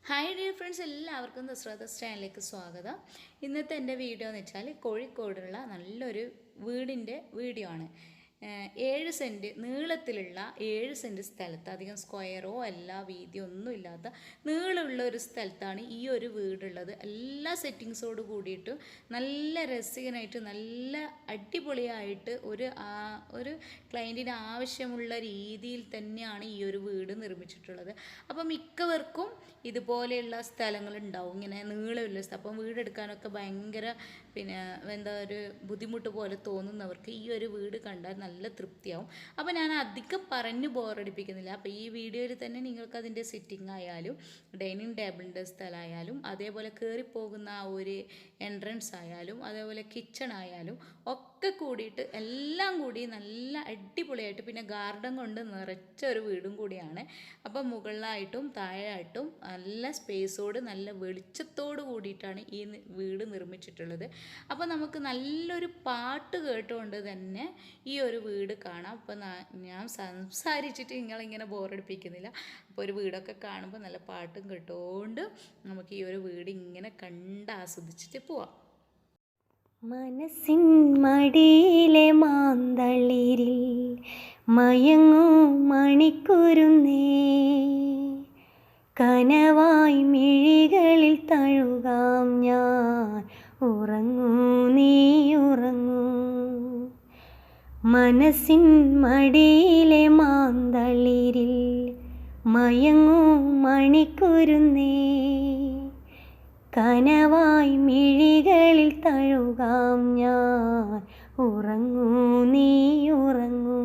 Hi dear friends, എല്ലാവർക്കും ദസ്രാദസ് ചാനലിലേക്ക് സ്വാഗതം. ഇന്നത്തെ എൻ്റെ വീഡിയോ എന്ന് വെച്ചാൽ കോഴിക്കോടുള്ള നല്ലൊരു വീടിൻ്റെ വീഡിയോ ആണ്. 7 സെൻറ്റ് നീളത്തിലുള്ള 7 സെൻറ്റ് സ്ഥലത്ത്, അധികം സ്ക്വയറോ അല്ല വീതിയോ ഒന്നും ഇല്ലാത്ത നീളമുള്ള ഒരു സ്ഥലത്താണ് ഈ ഒരു വീടുള്ളത്. എല്ലാ സെറ്റിങ്സോട് കൂടിയിട്ട് നല്ല രസികനായിട്ട് നല്ല അടിപൊളിയായിട്ട് ഒരു ക്ലയൻറ്റിന് ആവശ്യമുള്ള രീതിയിൽ തന്നെയാണ് ഈ ഒരു വീട് നിർമ്മിച്ചിട്ടുള്ളത്. അപ്പം മിക്കവർക്കും ഇതുപോലെയുള്ള സ്ഥലങ്ങളുണ്ടാവും, ഇങ്ങനെ നീളമുള്ള സ്ഥലം. അപ്പം വീടെടുക്കാനൊക്കെ ഭയങ്കര എന്താ ഒരു ബുദ്ധിമുട്ട് പോലെ തോന്നുന്നവർക്ക് ഈ ഒരു വീട് കണ്ടാൽ നല്ല തൃപ്തിയാവും. അപ്പോൾ ഞാൻ അധികം പറഞ്ഞ് ബോറടിപ്പിക്കുന്നില്ല. അപ്പോൾ ഈ വീഡിയോയിൽ തന്നെ നിങ്ങൾക്ക് അതിൻ്റെ സിറ്റിംഗ് ആയാലും ഡൈനിങ് ടേബിളിൻ്റെ സ്ഥലമായാലും അതേപോലെ കയറിപ്പോകുന്ന ആ ഒരു എൻട്രൻസ് ആയാലും അതേപോലെ കിച്ചൺ ആയാലും ഒക്കെ കൂടിയിട്ട് എല്ലാം കൂടി നല്ല അടിപൊളിയായിട്ട്, പിന്നെ ഗാർഡൻ കൊണ്ട് നിറച്ച ഒരു വീടും കൂടിയാണ്. അപ്പം മുകളിലായിട്ടും താഴെയായിട്ടും നല്ല സ്പേസോട് നല്ല വെളിച്ചത്തോട് കൂടിയിട്ടാണ് ഈ വീട് നിർമ്മിച്ചിട്ടുള്ളത്. അപ്പോൾ നമുക്ക് നല്ലൊരു പാട്ട് കേട്ടുകൊണ്ട് തന്നെ ഈ ഒരു വീട് കാണാം. അപ്പോൾ ഞാൻ സംസാരിച്ചിട്ട് നിങ്ങളിങ്ങനെ ബോറടിപ്പിക്കുന്നില്ല. അപ്പോൾ ഒരു വീടൊക്കെ കാണുമ്പോൾ നല്ല പാട്ടും കേട്ടുകൊണ്ട് നമുക്ക് ഈ ഒരു വീട് ഇങ്ങനെ കണ്ട് ആസ്വദിച്ചിട്ട് പോവാം. മനസ്സിൻ മടിയിലെ മാന്തളിരിൽ മയങ്ങൂ മണിക്കുരുന്നേ, കനവായി മിഴികളിൽ തഴുകാം ഞാൻ, ഉറങ്ങൂ നീ ഉറങ്ങൂ. മനസ്സിൻ മടിയിലെ മാന്തളിരിൽ മയങ്ങൂ മണിക്കുരുന്നേ, കനവായി മിഴികളിൽ തഴുകാം ഞാൻ, ഉറങ്ങൂ നീ ഉറങ്ങൂ.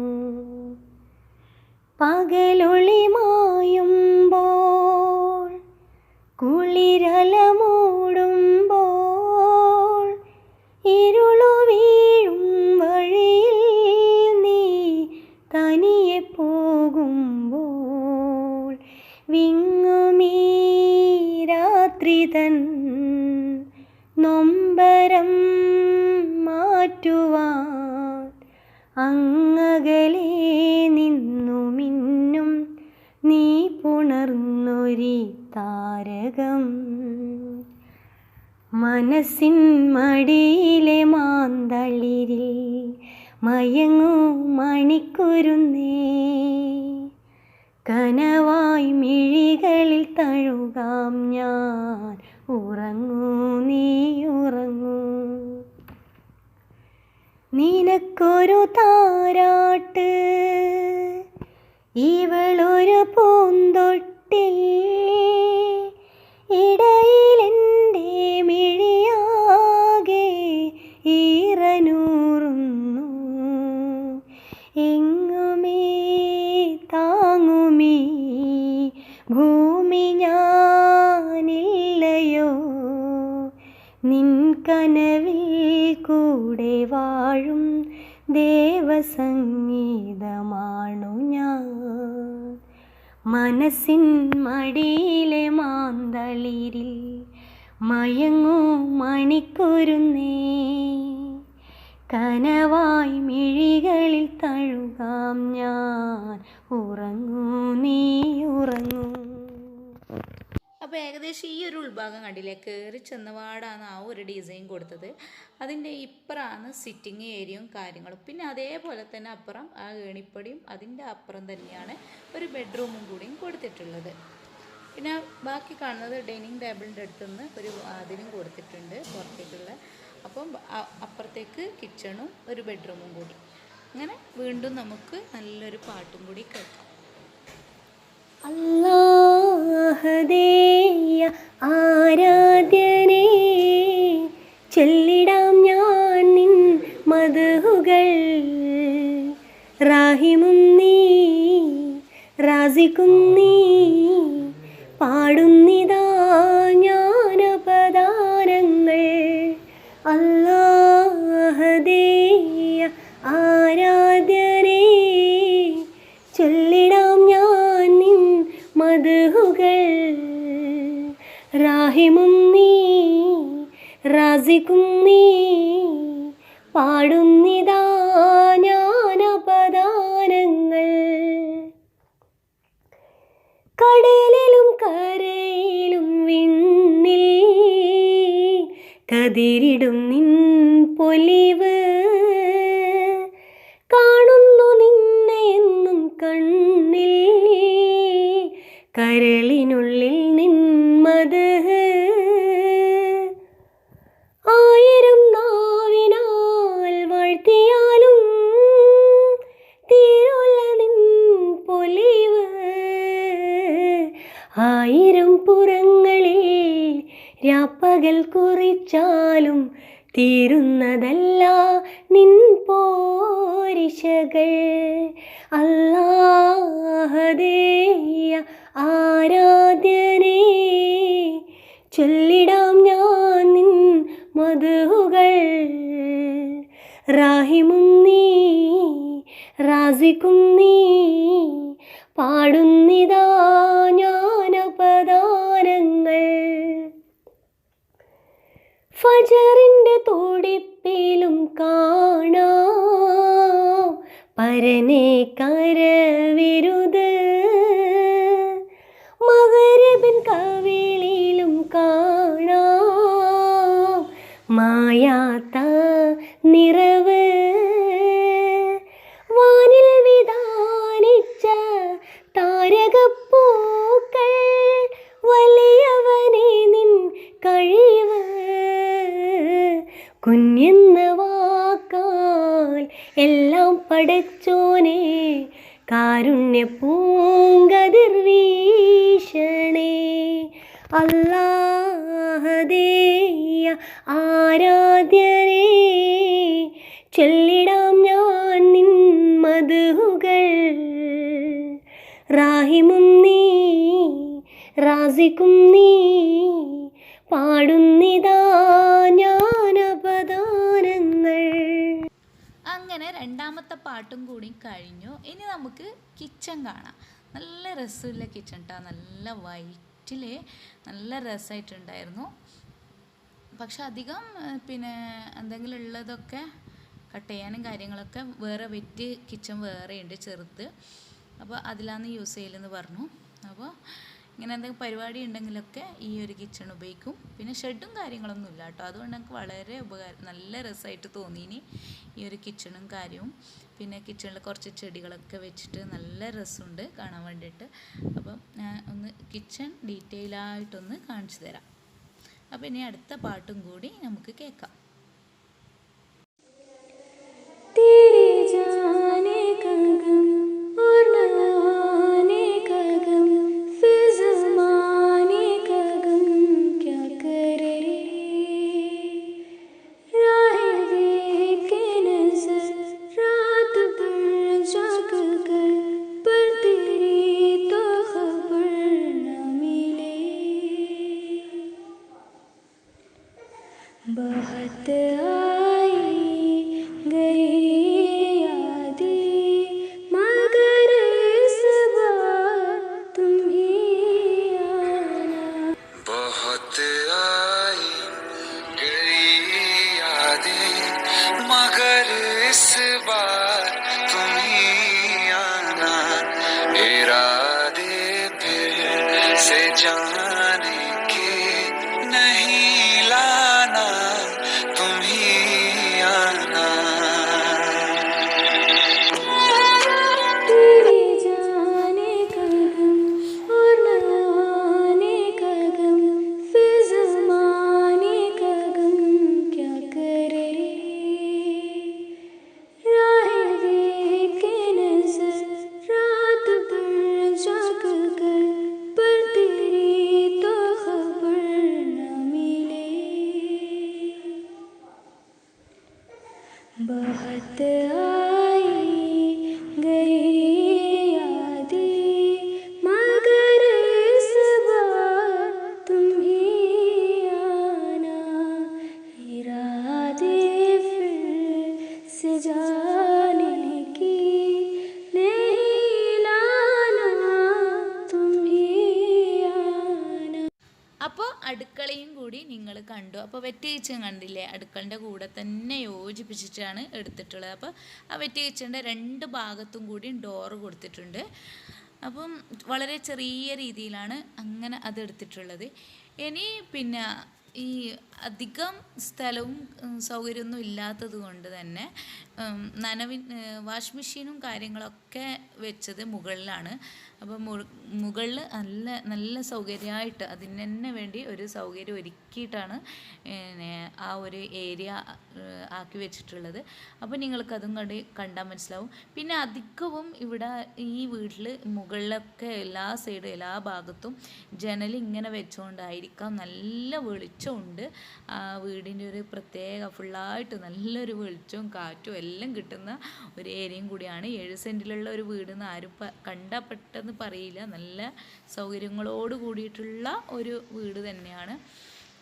പകലൊളി മായുമ്പോൾ കുളിരല മൂടുമ്പോൾ ഇരുളു വീഴും വഴിയിൽ നീ തനിയെ പോകുമ്പോൾ വിങ്ങുമീ രാത്രി തൻ നൊമ്പരം മാറ്റുവാൻ അങ്ങകലെ നിന്നു മിന്നും നീ പുണർന്നൊരി താരകം. മനസ്സിൻ മടിയിലെ മാന്തളിരിൽ മയങ്ങൂ മണിക്കുരുന്നേ, കനവായി മിഴികളിൽ തഴുകാം ഞാൻ, ഉറങ്ങൂ നീ ഉറങ്ങൂ. നിനക്കൊരു താരാട്ട് ഇവളൊരു പൂന്തൊട്ടിൽ, ഇടയിലെൻ്റെ മിഴിയാകെ ഈറനൂറുന്നു, എങ്ങുമേ താങ്ങുമീ ഭൂമി ഞാനില്ലയോ, നിൻ കനവിൽ കൂടെ വാഴും ദേവസംഗീതമാണു ഞാൻ. മനസ്സിൻ മടിയിലെ മാന്തളിരിൽ മയങ്ങൂ മണിക്കുരുന്നേ, കനവായി മിഴികളിൽ തഴുകാം ഞാൻ, ഉറങ്ങൂ നീ ഉറങ്ങൂ. അപ്പോൾ ഏകദേശം ഈ ഒരു ഉൾഭാഗം കണ്ടില്ലേ, കയറി ചെന്നപാടാണ് ആ ഒരു ഡിസൈൻ കൊടുത്തത്. അതിൻ്റെ ഇപ്പുറമാണ് സിറ്റിംഗ് ഏരിയയും കാര്യങ്ങളും. പിന്നെ അതേപോലെ തന്നെ അപ്പുറം ആ ഏണിപ്പടിയും അതിൻ്റെ അപ്പുറം തന്നെയാണ് ഒരു ബെഡ്റൂമും കൂടിയും കൊടുത്തിട്ടുള്ളത്. പിന്നെ ബാക്കി കാണുന്നത് ഡൈനിങ് ടേബിളിൻ്റെ അടുത്തുനിന്ന് ഒരു വാതിലും കൊടുത്തിട്ടുണ്ട് പുറത്തേക്കുള്ള. അപ്പം അപ്പുറത്തേക്ക് കിച്ചണും ഒരു ബെഡ്റൂമും കൂടി. അങ്ങനെ വീണ്ടും നമുക്ക് നല്ലൊരു പാട്ടും കൂടി കേൾക്കാം. അല്ലാഹുദേയ ആരാധ്യനേ, ചൊല്ലിടാം ഞാൻ നിൻ മദ്ഹുകൾ, റാഹിമും നീ റാസിഖും നീ, പാടുന്നിതാ ജ്ഞാനപദാനങ്ങൾ. അല്ലാഹുദേയ ആരാധ്യനേ, ചൊല്ലിടാം ഞാൻ നിൻ മദ്ഹുകൾ, റാഹിമും നീ റാസിഖും നീ, പാടുന്നിതാ ജ്ഞാനപദാനങ്ങൾ. കടലിലും കരയിലും കതിരിടും നിൻ പൊലിവ് കാണുന്നു നിന്നെ എന്നും കണ്ണിൽ കരളിനുള്ളിൽ നിൻ മദ്ഹ് ആയിരം നാവിനാൽ വാഴ്ത്തിയാലും തീരുല്ല നിൻ പൊലിവ് ആയിരം പുറങ്ങളിൽ രാപ്പകൽ കുറിച്ചാലും തീരുന്നതല്ല നിൻ പോരിശകൾ അല്ലാഹുവേ ആരാധ്യനേ ചൊല്ലിടാം ഞാൻ നിൻ മദ്ഹുകൾ റാഹിമും നീ റാസിഖും നീ പാടുന്നിതാ ജ്ഞാനപദാനങ്ങൾ ഫജറിൻ്റെ തുടിപ്പിലും കാണാം പരനെ കരവിരുത് മഗ്‌രിബിൻ കവിളിലും കാണാം മായാത്ത നിറവ് വാനിൽ വിധാനിച്ച താരകപ്പൂക്കൾ വലിയവനെ നിൻ കഴിവ് കുഞ്ഞെന്ന വാക്കാൽ എല്ലാം പടച്ചോനെ കാരുണ്യ പൂങ്കതിർ വീശണേ അല്ലാഹുവേ ആരാധ്യനേ ചൊല്ലിടാം ഞാൻ നിൻ മദ്ഹുകൾ റാഹിമും നീ റാസിഖും നീ പാടുന്നിതാ ജ്ഞാനപദാനങ്ങൾ. അങ്ങനെ രണ്ടാമത്തെ പാട്ടും കൂടി കഴിഞ്ഞു. ഇനി നമുക്ക് കിച്ചൺ കാണാം. നല്ല രസമുള്ള കിച്ചൺ കേട്ടോ, നല്ല വൈറ്റിൽ നല്ല രസമായിട്ടുണ്ടായിരുന്നു. പക്ഷെ അധികം പിന്നെ എന്തെങ്കിലും ഉള്ളതൊക്കെ കട്ട് ചെയ്യാനും കാര്യങ്ങളൊക്കെ വേറെ വെറ്റ് കിച്ചൺ വേറെയുണ്ട് ചെറുത്, അപ്പോൾ അതിലാണ് യൂസ് ചെയ്യലെന്ന് പറഞ്ഞു. അപ്പോൾ ഇങ്ങനെ എന്തെങ്കിലും പരിപാടി ഉണ്ടെങ്കിലൊക്കെ ഈ ഒരു കിച്ചൺ ഉപയോഗിക്കും. പിന്നെ ഷെഡും കാര്യങ്ങളൊന്നും ഇല്ല കേട്ടോ, അതുകൊണ്ട് എനിക്ക് വളരെ നല്ല രസമായിട്ട് തോന്നിയിനി ഈ ഒരു കിച്ചണും കാര്യവും. പിന്നെ കിച്ചണിൽ കുറച്ച് ചെടികളൊക്കെ വെച്ചിട്ട് നല്ല രസമുണ്ട് കാണാൻ വേണ്ടിയിട്ട്. അപ്പം ഞാൻ ഒന്ന് കിച്ചൺ ഡീറ്റെയിൽ ആയിട്ടൊന്ന് കാണിച്ചു തരാം. അപ്പോൾ ഇനി അടുത്ത പാട്ടും കൂടി നമുക്ക് കേൾക്കാം. बहुत आई गई यादें मगर इस बार तुम ही आना. बहुत आई गई यादें मगर इस बार तुम ही आना. इरादे फिर से जाने के नहीं लाना, तुम ही आना. तेरे जाने का गम और न आने का गम, फिर ज़माने का गम क्या करे. राहें देख के नज़र रात भर जाग कर, पर तेरी तो खबर न मिले. बहुत आई गई यादें मगर इस बार तुम ही आना. इरादे फिर से जाने की नहीं लाना, तुम ही आना. അപ്പോൾ അടുക്കളയും കൂടി നിങ്ങൾ കണ്ടു. അപ്പോൾ വെറ്റ് കിച്ചൺ കണ്ടില്ലേ, അടുക്കളൻ്റെ കൂടെ തന്നെ യോജിപ്പിച്ചിട്ടാണ് എടുത്തിട്ടുള്ളത്. അപ്പോൾ ആ വെറ്റ് കിച്ചണിൻ്റെ രണ്ട് ഭാഗത്തും കൂടി ഡോറ് കൊടുത്തിട്ടുണ്ട്. അപ്പം വളരെ ചെറിയ രീതിയിലാണ് അങ്ങനെ അത് എടുത്തിട്ടുള്ളത്. ഇനി പിന്നെ ഈ അധികം സ്ഥലവും സൗകര്യമൊന്നും ഇല്ലാത്തത് കൊണ്ട് തന്നെ വാഷ് മെഷീനും കാര്യങ്ങളൊക്കെ വെച്ചത് മുകളിലാണ്. അപ്പോൾ മുകളിൽ നല്ല സൗകര്യമായിട്ട് അതിന് തന്നെ വേണ്ടി ഒരു സൗകര്യം ഒരുക്കിയിട്ടാണ് ആ ഒരു ഏരിയ ആക്കി വെച്ചിട്ടുള്ളത്. അപ്പോൾ നിങ്ങൾക്കതും കണ്ടാൽ മനസ്സിലാവും. പിന്നെ അധികവും ഇവിടെ ഈ വീട്ടിൽ മുകളിലൊക്കെ എല്ലാ സൈഡും എല്ലാ ഭാഗത്തും ജനൽ ഇങ്ങനെ വെച്ചുകൊണ്ടായിരിക്കാം നല്ല വെളിച്ചമുണ്ട്. ആ വീടിൻ്റെ ഒരു പ്രത്യേക ഫുള്ളായിട്ട് നല്ലൊരു വെളിച്ചവും കാറ്റും എല്ലാം കിട്ടുന്ന ഒരു ഏരിയയും കൂടിയാണ്. 7 സെൻറ്റിലുള്ള ഒരു വീടെന്ന് ആരും കണ്ടാൽ പെട്ടെന്ന് പറയില്ല. നല്ല സൗകര്യങ്ങളോട് കൂടിയിട്ടുള്ള ഒരു വീട് തന്നെയാണ്.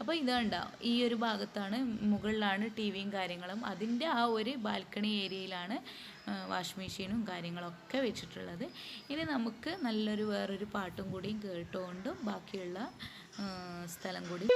അപ്പോൾ ഇതുണ്ടാവും ഈ ഒരു ഭാഗത്താണ് മുകളിലാണ് ടി വിയും കാര്യങ്ങളും. അതിൻ്റെ ആ ഒരു ബാൽക്കണി ഏരിയയിലാണ് വാഷ് മെഷീനും കാര്യങ്ങളൊക്കെ വെച്ചിട്ടുള്ളത്. ഇനി നമുക്ക് നല്ലൊരു വേറൊരു പാട്ടും കൂടിയും കേട്ടുകൊണ്ടും ബാക്കിയുള്ള സ്ഥലം കൂടി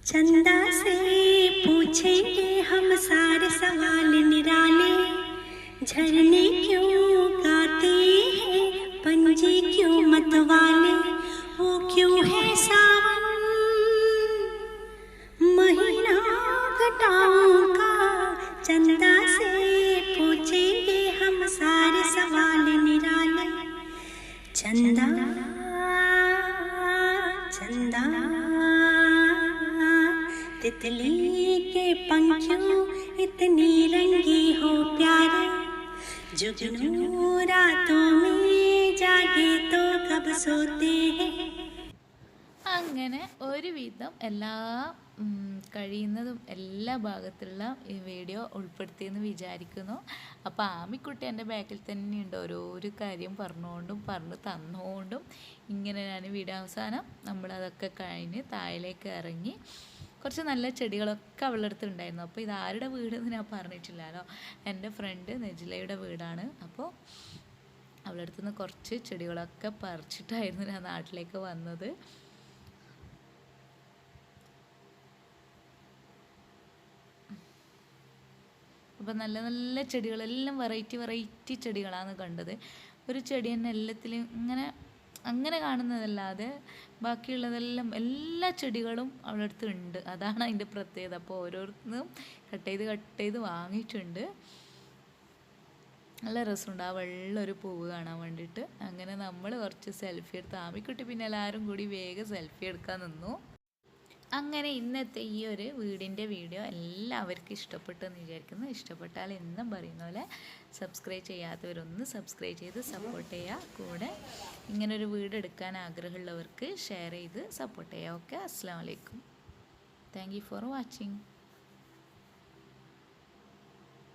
चंदा से पूछेंगे हम सारे सवाल निराले, झरने क्यों गाते हैं, पंछी क्यों मतवाले, वो क्यों है सावन महीना घटाओं का। चंदा से पूछेंगे हम सारे सवाल निराले, चंदा चंदा तितली के पंखों इतनी रंगी हो प्यारे, जुगनू रातों में जागे तो कब सोते हैं. അങ്ങനെ ഒരുവിധം എല്ലാ കഴിയുന്നതും എല്ലാ ഭാഗത്തുള്ള ഈ വീഡിയോ ഉൾപ്പെടുത്തിയെന്ന് വിചാരിക്കുന്നു. അപ്പോൾ ആമിക്കുട്ടി എൻ്റെ ബാക്കിൽ തന്നെയുണ്ട്, ഓരോരോ കാര്യം പറഞ്ഞുകൊണ്ടും പറഞ്ഞു തന്നുകൊണ്ടും. ഇങ്ങനെ ഞാൻ വീഡിയോ അവസാനം നമ്മളതൊക്കെ കഴിഞ്ഞ് താഴേക്ക് ഇറങ്ങി കുറച്ച് നല്ല ചെടികളൊക്കെ അവളുടെ അടുത്ത് ഉണ്ടായിരുന്നു. അപ്പോൾ ഇത് ആരുടെ വീടെന്ന് ഞാൻ പറഞ്ഞിട്ടില്ലല്ലോ, എൻ്റെ ഫ്രണ്ട് നെജിലയുടെ വീടാണ്. അപ്പോൾ അവളുടെ അടുത്ത് നിന്ന് കുറച്ച് ചെടികളൊക്കെ പറിച്ചിട്ടായിരുന്നു ഞാൻ നാട്ടിലേക്ക് വന്നത്. അപ്പോൾ നല്ല നല്ല ചെടികളെല്ലാം വെറൈറ്റി ചെടികളാണ് കണ്ടത്. ഒരു ചെടി തന്നെ എല്ലാത്തിലും അങ്ങനെ കാണുന്നതല്ലാതെ ബാക്കിയുള്ളതെല്ലാം എല്ലാ ചെടികളും അവളുടെ അടുത്ത് ഉണ്ട്. അതാണ് അതിൻ്റെ പ്രത്യേകത. അപ്പോൾ ഓരോരുത്തരും കട്ട് ചെയ്ത് വാങ്ങിയിട്ടുണ്ട്. നല്ല രസമുണ്ട് ആ വെള്ളൊരു പൂവ് കാണാൻ വേണ്ടിയിട്ട്. അങ്ങനെ നമ്മൾ കുറച്ച് സെൽഫി എടുത്ത് ആമിക്കുട്ടി പിന്നെ എല്ലാവരും കൂടി വേഗം സെൽഫി എടുക്കാൻ നിന്നു. അങ്ങനെ ഇന്നത്തെ ഈ ഒരു വീടിൻ്റെ വീഡിയോ എല്ലാവർക്കും ഇഷ്ടപ്പെട്ടു എന്ന് വിചാരിക്കുന്നു. ഇഷ്ടപ്പെട്ടാൽ എന്നും പറയുന്ന പോലെ സബ്സ്ക്രൈബ് ചെയ്യാത്തവരൊന്ന് സബ്സ്ക്രൈബ് ചെയ്ത് സപ്പോർട്ട് ചെയ്യുക. കൂടെ ഇങ്ങനൊരു വീട് എടുക്കാൻ ആഗ്രഹമുള്ളവർക്ക് ഷെയർ ചെയ്ത് സപ്പോർട്ട് ചെയ്യുക. ഓക്കെ, അസ്സലാമു അലൈക്കും. Thank you for watching.